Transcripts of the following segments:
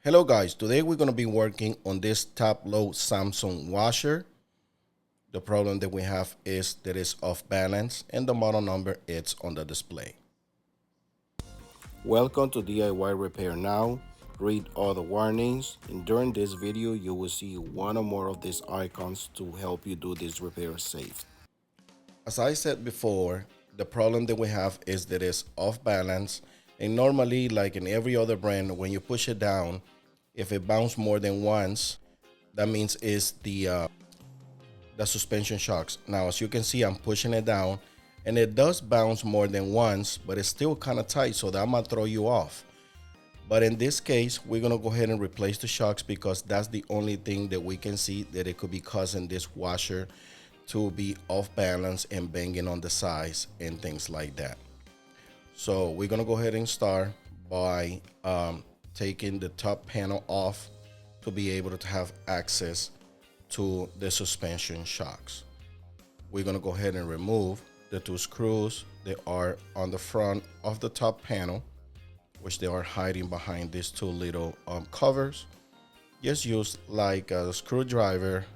Hello guys, today we're going to be working on this top load Samsung washer. The problem that we have is that it's off balance and the model number is on the display. Welcome to DIY Repair Now. Read all the warnings, and during this video you will see one or more of these icons to help you do this repair safe. As I said before, the problem that we have is that it's off balance, and normally, like in every other brand, when you push it down, if it bounces more than once, that means it's the suspension shocks. Now, as you can see, I'm pushing it down and it does bounce more than once, but it's still kind of tight, so that might throw you off. But in this case, we're gonna go ahead and replace the shocks because that's the only thing that we can see that it could be causing this washer to be off balance and banging on the sides and things like that. So we're gonna go ahead and start by taking the top panel off to be able to have access to the suspension shocks. We're gonna go ahead and remove the two screws that are on the front of the top panel, which they are hiding behind these two little covers. Just use like a screwdriver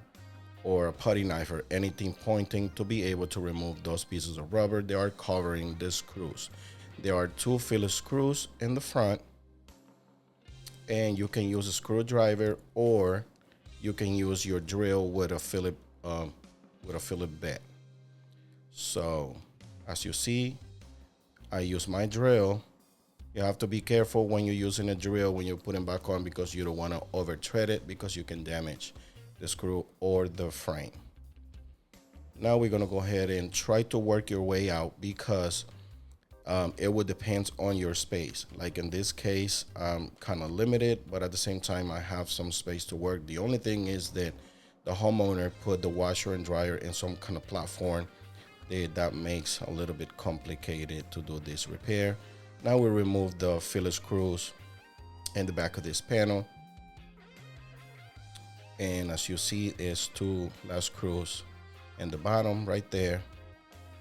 or a putty knife or anything pointing to be able to remove those pieces of rubber that are covering the screws. There are two Phillips screws in the front, and you can use a screwdriver or you can use your drill with a Phillips bit. So as you see, I use my drill. You have to be careful when you're using a drill when you're putting back on, because you don't want to over thread it because you can damage the screw or the frame. Now we're gonna go ahead and try to work your way out, because it would depend on your space. Like in this case, I'm kind of limited, but at the same time, I have some space to work. The only thing is that the homeowner put the washer and dryer in some kind of platform that makes a little bit complicated to do this repair. Now we remove the Phillips screws in the back of this panel. And as you see, there's two last screws in the bottom right there.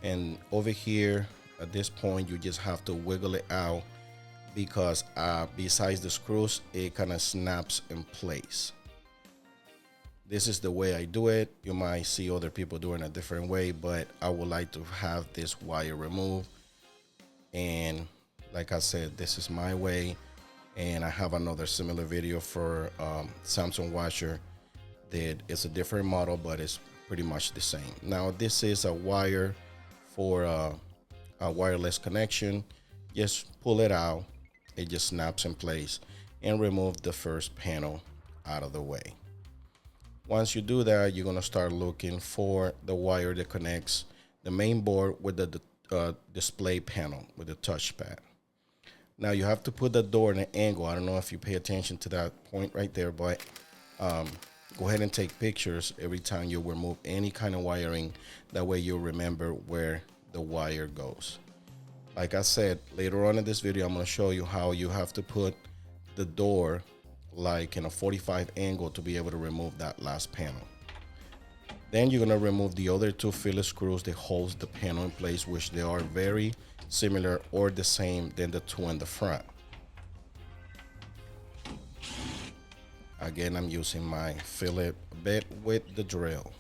And over here, at this point, you just have to wiggle it out, because besides the screws, it kind of snaps in place. This is the way I do it. You might see other people doing a different way, but I would like to have this wire removed. And like I said, this is my way. And I have another similar video for Samsung washer that is a different model, but it's pretty much the same. Now this is a wire for a wireless connection. Just pull it out, it just snaps in place, and remove the first panel out of the way. Once you do that, you're gonna start looking for the wire that connects the main board with the display panel with the touchpad. Now you have to put the door in an angle. I don't know if you pay attention to that point right there, but go ahead and take pictures every time you remove any kind of wiring. That way you'll remember where the wire goes. Like I said, later on in this video, I'm going to show you how you have to put the door like in a 45 angle to be able to remove that last panel. Then you're going to remove the other two Phillips screws that holds the panel in place, which they are very similar or the same than the two in the front. Again, I'm using my Phillips bit with the drill.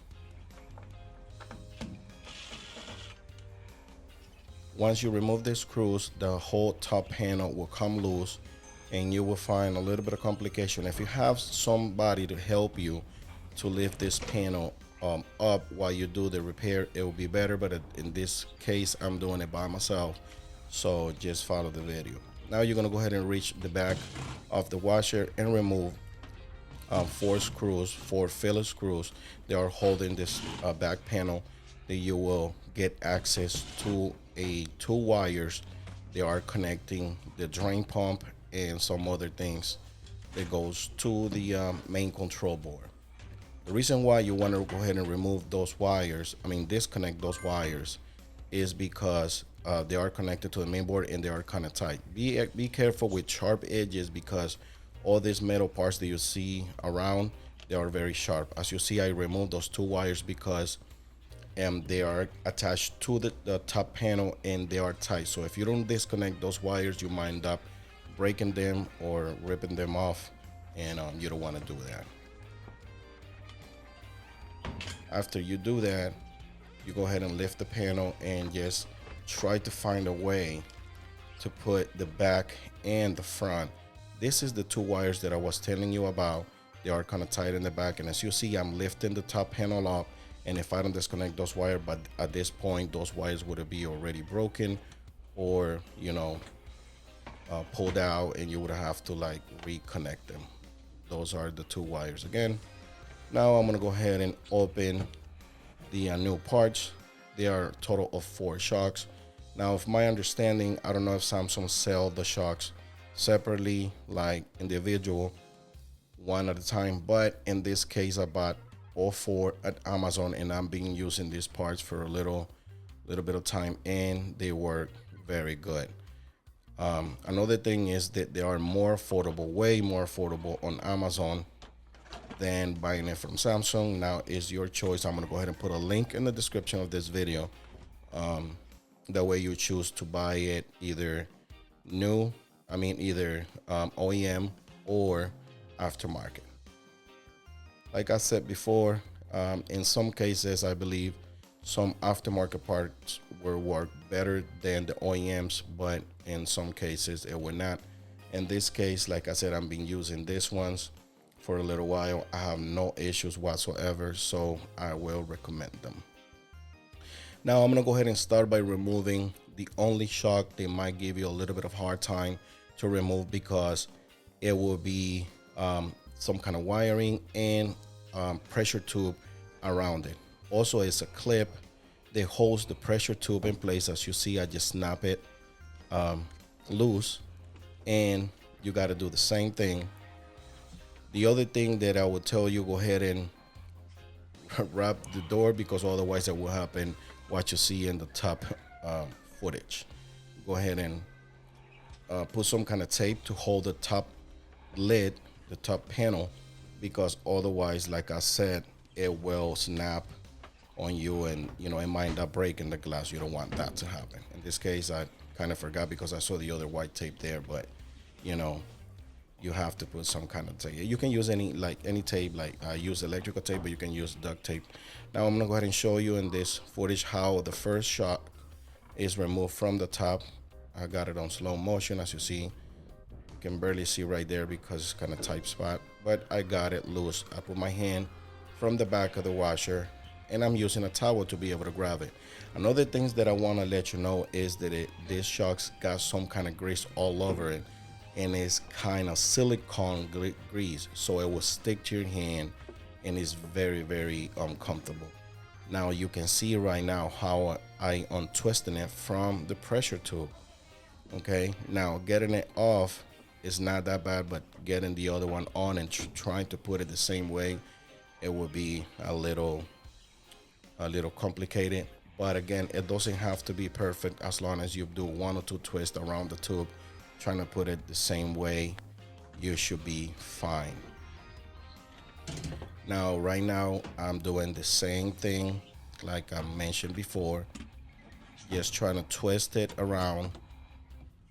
Once you remove the screws, the whole top panel will come loose, and you will find a little bit of complication. If you have somebody to help you to lift this panel up while you do the repair, it will be better, but in this case, I'm doing it by myself, so just follow the video. Now you're gonna go ahead and reach the back of the washer and remove four Phillips screws. They are holding this back panel. That you will get access to two wires. They are connecting the drain pump and some other things that goes to the main control board. The reason why you want to go ahead and remove those wires, disconnect those wires, is because they are connected to the main board and they are kind of tight. Be careful with sharp edges, because all these metal parts that you see around, they are very sharp. As you see, I removed those two wires because they are attached to the top panel and they are tight. So if you don't disconnect those wires, you might end up breaking them or ripping them off and you don't want to do that. After you do that, you go ahead and lift the panel and just try to find a way to put the back and the front. This is the two wires that I was telling you about. They are kind of tight in the back, and as you see, I'm lifting the top panel up, and if I don't disconnect those wires, but at this point those wires would be already broken, or pulled out, and you would have to like reconnect them. Those are the two wires again. Now I'm gonna go ahead and open the new parts. There are a total of 4 shocks. Now, if my understanding, I don't know if Samsung sell the shocks separately, like individual, one at a time. But in this case, I bought all 4 at Amazon, and I'm been using these parts for a little bit of time, and they work very good. Another thing is that they are more affordable, way more affordable on Amazon than buying it from Samsung. Now is your choice. I'm gonna go ahead and put a link in the description of this video. That way you choose to buy it either new, either OEM or aftermarket. Like I said before, in some cases, I believe some aftermarket parts will work better than the OEMs, but in some cases it will not. In this case, like I said, I've been using these ones for a little while. I have no issues whatsoever, so I will recommend them. Now I'm gonna go ahead and start by removing the only shock they might give you a little bit of hard time to remove, because it will be some kind of wiring and pressure tube around it. Also, it's a clip that holds the pressure tube in place. As you see, I just snap it loose, and you got to do the same thing. The other thing that I would tell you, go ahead and wrap the door, because otherwise it will happen what you see in the top footage. Go ahead and put some kind of tape to hold the top lid, the top panel, because otherwise, like I said, it will snap on you, and it might end up breaking the glass. You don't want that to happen. In this case, I kind of forgot because I saw the other white tape there, but you have to put some kind of tape. You can use any tape, like I use electrical tape, but you can use duct tape. Now I'm gonna go ahead and show you in this footage how the first shock is removed from the top. I got it on slow motion. As you see, you can barely see right there because it's kind of tight spot, but I got it loose. I put my hand from the back of the washer, and I'm using a towel to be able to grab it. Another things that I want to let you know is that this shock's got some kind of grease all over it, and it's kind of silicone grease, so it will stick to your hand, and it's very, very uncomfortable. Now you can see right now how I untwisting it from the pressure tube. Okay, now getting it off is not that bad, but getting the other one on and trying to put it the same way, it will be a little complicated. But again, it doesn't have to be perfect. As long as you do 1 or 2 twists around the tube trying to put it the same way, you should be fine. Now right now I'm doing the same thing like I mentioned before, just trying to twist it around,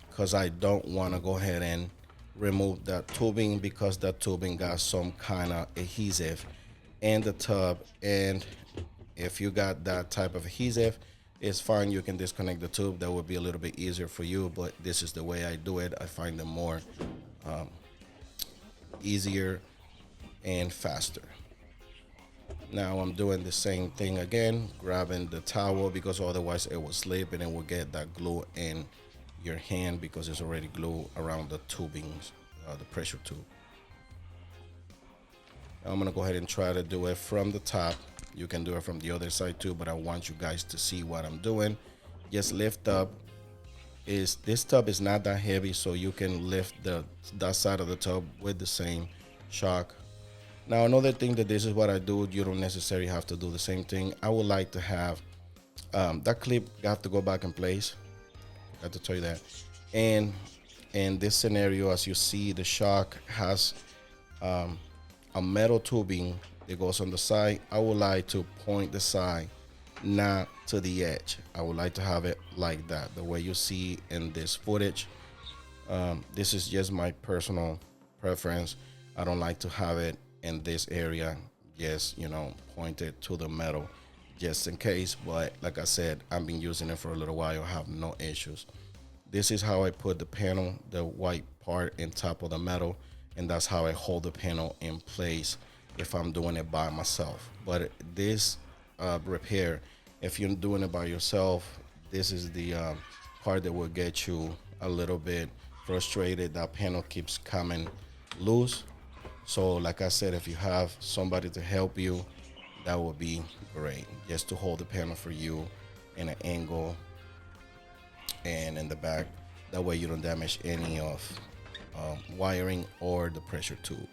because I don't want to go ahead and remove that tubing, because that tubing got some kind of adhesive in the tub, and if you got that type of adhesive, it's fine. You can disconnect the tube. That would be a little bit easier for you, but this is the way I do it. I find them more easier and faster. Now I'm doing the same thing again, grabbing the towel, because otherwise it will slip and it will get that glue in your hand, because it's already glue around the tubings, the pressure tube. Now I'm gonna go ahead and try to do it from the top. You can do it from the other side too, but I want you guys to see what I'm doing. Just lift up. This tub is not that heavy, so you can lift that side of the tub with the same shock. Now another thing, that this is what I do, you don't necessarily have to do the same thing. I would like to have that clip got to go back in place. I have to tell you that. And in this scenario, as you see, the shock has a metal tubing that goes on the side. I would like to point the side, not to the edge. I would like to have it like that, the way you see in this footage. This is just my personal preference. I don't like to have it in this area, just pointed to the metal, just in case. But like I said, I've been using it for a little while, I have no issues. This is how I put the panel, the white part, in top of the metal, and that's how I hold the panel in place if I'm doing it by myself. But this repair, if you're doing it by yourself, this is the part that will get you a little bit frustrated. That panel keeps coming loose. So, like I said, if you have somebody to help you, that would be great. Just to hold the panel for you in an angle and in the back. That way you don't damage any of wiring or the pressure tube.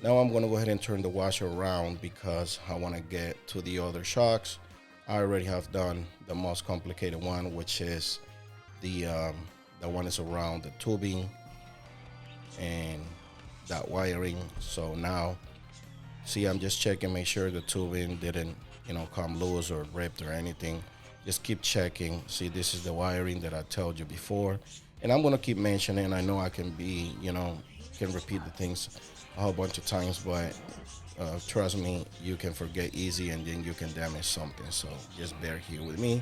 Now I'm going to go ahead and turn the washer around because I want to get to the other shocks. I already have done the most complicated one, which is the one is around the tubing and that wiring. So now, see, I'm just checking, make sure the tubing didn't, come loose or ripped or anything. Just keep checking. See, this is the wiring that I told you before, and I'm gonna keep mentioning. I know I can be, can repeat the things a whole bunch of times, but trust me, you can forget easy, and then you can damage something. So just bear here with me.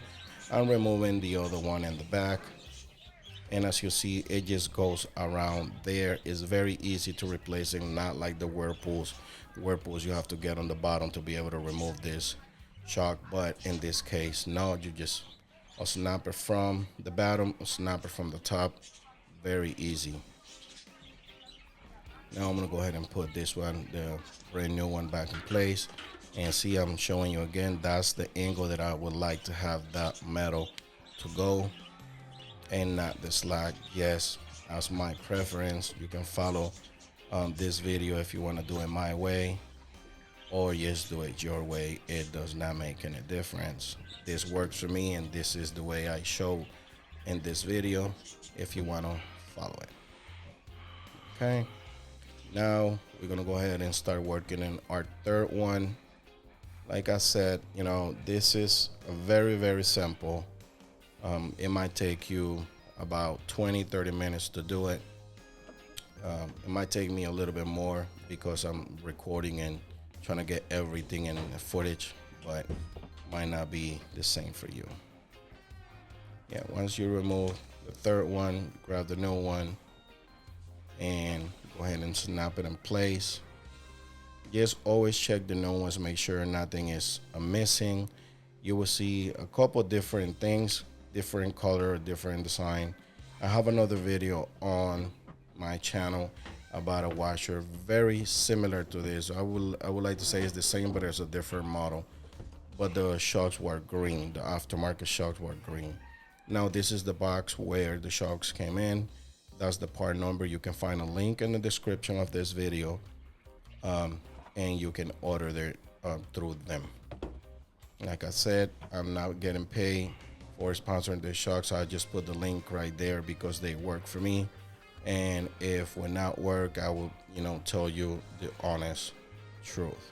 I'm removing the other one in the back, and as you see, it just goes around there. It's very easy to replace it, not like the whirlpools. The whirlpools, you have to get on the bottom to be able to remove this shock, but in this case, no, you just a snapper from the bottom, a snapper from the top. Very easy. Now I'm gonna go ahead and put this one, the brand new one, back in place, and see, I'm showing you again, that's the angle that I would like to have that metal to go, and not the slack. Yes, that's my preference. You can follow this video if you want to do it my way, or just do it your way. It does not make any difference. This works for me, and this is the way I show in this video if you want to follow it. Okay, now we're gonna go ahead and start working in our third one. Like I said, this is a very simple. It might take you about 20-30 minutes to do it. It might take me a little bit more because I'm recording and trying to get everything in the footage, but might not be the same for you. Yeah, once you remove the third one, grab the new one and go ahead and snap it in place. Just always check the new ones, make sure nothing is missing. You will see a couple different things, different color, different design. I have another video on my channel about a washer very similar to this. I would like to say it's the same, but it's a different model. But the shocks were green. The aftermarket shocks were green. Now this is the box where the shocks came in. That's the part number. You can find a link in the description of this video, and you can order it through them. Like I said, I'm not getting paid for sponsoring the shocks. I just put the link right there because they work for me. And if will not work, I will, tell you the honest truth.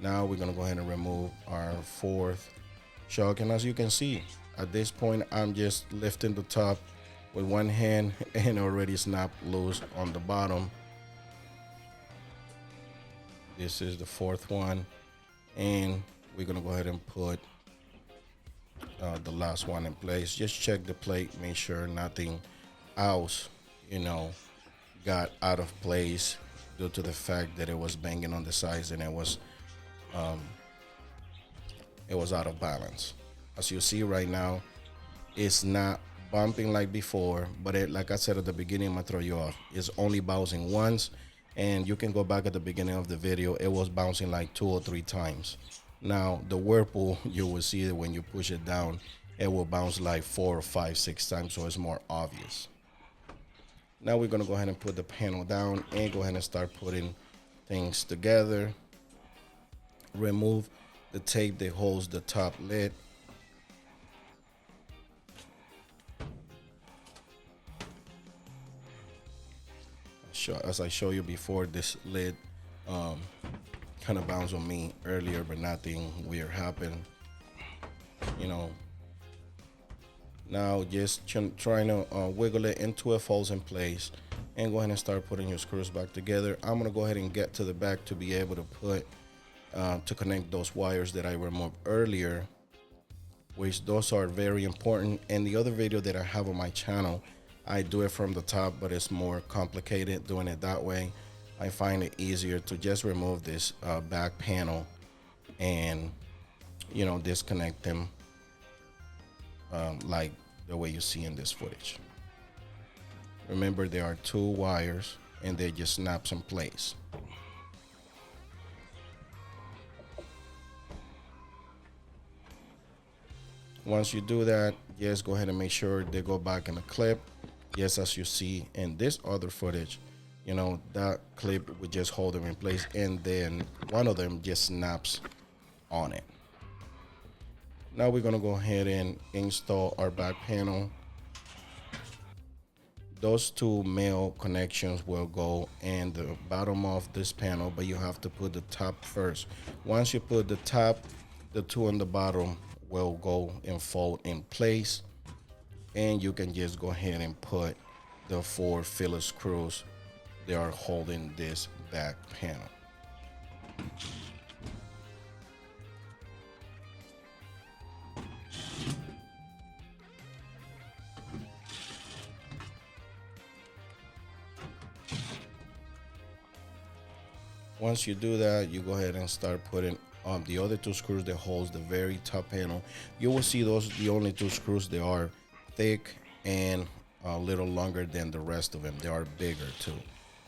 Now we're gonna go ahead and remove our fourth shock. And as you can see, at this point, I'm just lifting the top with one hand and already snapped loose on the bottom. This is the fourth one, and we're gonna go ahead and put the last one in place. Just check the plate, make sure nothing else, got out of place due to the fact that it was banging on the sides and it was out of balance. As you see right now, it's not bumping like before, but like I said at the beginning, I'm gonna throw you off. It's only bouncing once, and you can go back at the beginning of the video. It was bouncing like 2 or 3 times. Now the whirlpool, you will see that when you push it down, it will bounce like 4 or 5, 6 times, so it's more obvious. Now we're gonna go ahead and put the panel down and go ahead and start putting things together. Remove the tape that holds the top lid. As I showed you before, this lid kind of bounced on me earlier, but nothing weird happened. Now just trying to wiggle it into it falls in place, and go ahead and start putting your screws back together. I'm gonna go ahead and get to the back to be able to put to connect those wires that I removed earlier, which those are very important. And the other video that I have on my channel, I do it from the top, but it's more complicated doing it that way. I find it easier to just remove this back panel and disconnect them like the way you see in this footage. Remember, there are two wires and they just snaps in place. Once you do that, just go ahead and make sure they go back in the clip. Yes, as you see in this other footage, that clip would just hold them in place, and then one of them just snaps on it. Now we're gonna go ahead and install our back panel. Those two male connections will go in the bottom of this panel, but you have to put the top first. Once you put the top, the two on the bottom will go and fold in place, and you can just go ahead and put the 4 Phillips screws that are holding this back panel. Once you do that, you go ahead and start putting the other 2 screws that holds the very top panel. You will see those the only 2 screws. They are thick and a little longer than the rest of them. They are bigger too.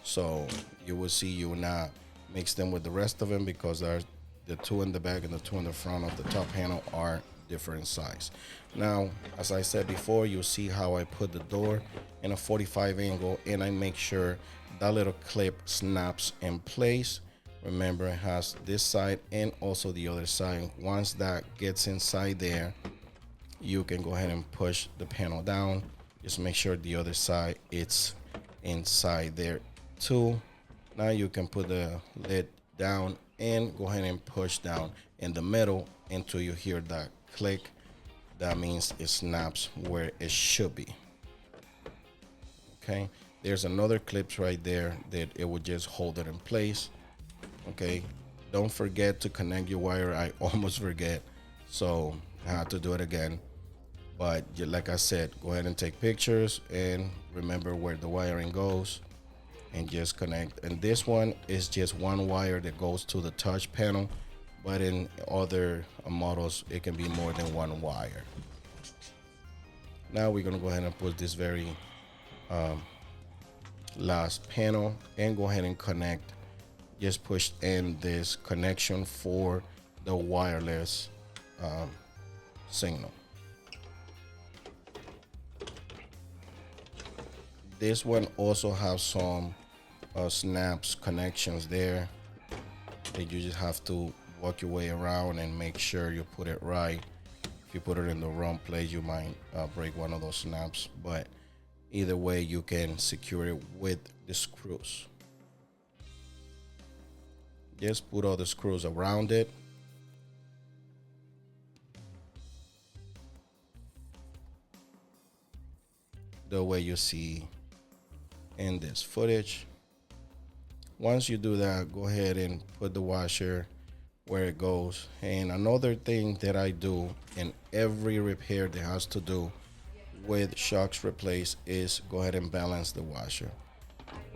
So you will see you will not mix them with the rest of them, because the 2 in the back and the 2 in the front of the top panel are different size. Now, as I said before, you'll see how I put the door in a 45 angle, and I make sure that little clip snaps in place. Remember, it has this side and also the other side. Once that gets inside there, you can go ahead and push the panel down. Just make sure the other side it's inside there too. Now you can put the lid down and go ahead and push down in the middle until you hear that click. That means it snaps where it should be. Okay, there's another clip right there that it will just hold it in place. Okay, don't forget to connect your wire. I almost forget, so I had to do it again. But like I said, go ahead and take pictures and remember where the wiring goes and just connect. And this one is just one wire that goes to the touch panel, but in other models it can be more than one wire. Now we're gonna go ahead and put this very last panel and go ahead and connect. Just push in this connection for the wireless signal. This one also has some snaps connections there that you just have to walk your way around and make sure you put it right. If you put it in the wrong place, you might break one of those snaps, but either way you can secure it with the screws. Just put all the screws around it. The way you see in this footage. Once you do that, go ahead and put the washer where it goes. And another thing that I do in every repair that has to do with shocks replaced is go ahead and balance the washer.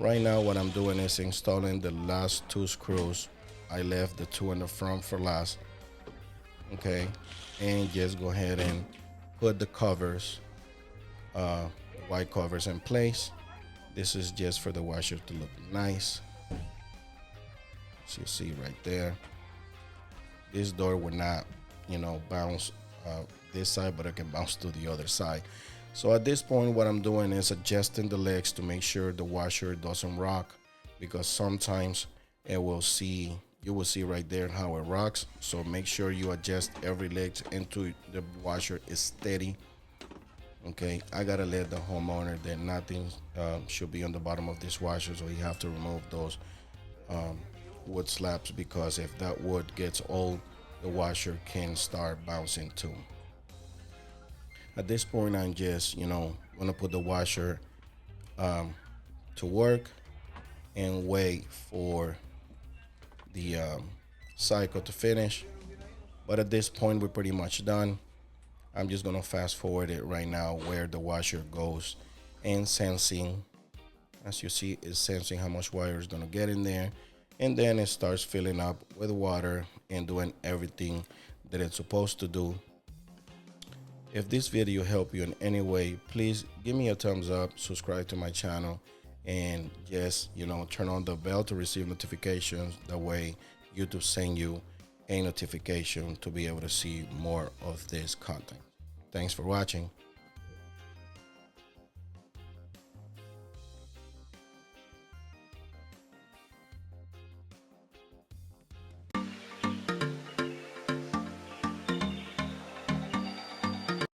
Right now what I'm doing is installing the last 2 screws. I left the 2 in the front for last. Okay, and just go ahead and put the covers, white covers in place. This is just for the washer to look nice. So you see right there, this door will not bounce this side, but it can bounce to the other side. So at this point what I'm doing is adjusting the legs to make sure the washer doesn't rock, because sometimes you will see right there how it rocks. So make sure you adjust every leg into the washer is steady. Okay, I gotta let the homeowner that nothing should be on the bottom of this washer, so you have to remove those wood slabs, because if that wood gets old, the washer can start bouncing too. At this point, I'm just, gonna put the washer to work and wait for the cycle to finish. But at this point, we're pretty much done. I'm just gonna fast forward it right now where the washer goes and sensing, as you see, is sensing how much water is gonna get in there. And then it starts filling up with water and doing everything that it's supposed to do. If this video helped you in any way, please give me a thumbs up, subscribe to my channel, and just, turn on the bell to receive notifications. That way YouTube send you a notification to be able to see more of this content. Thanks for watching.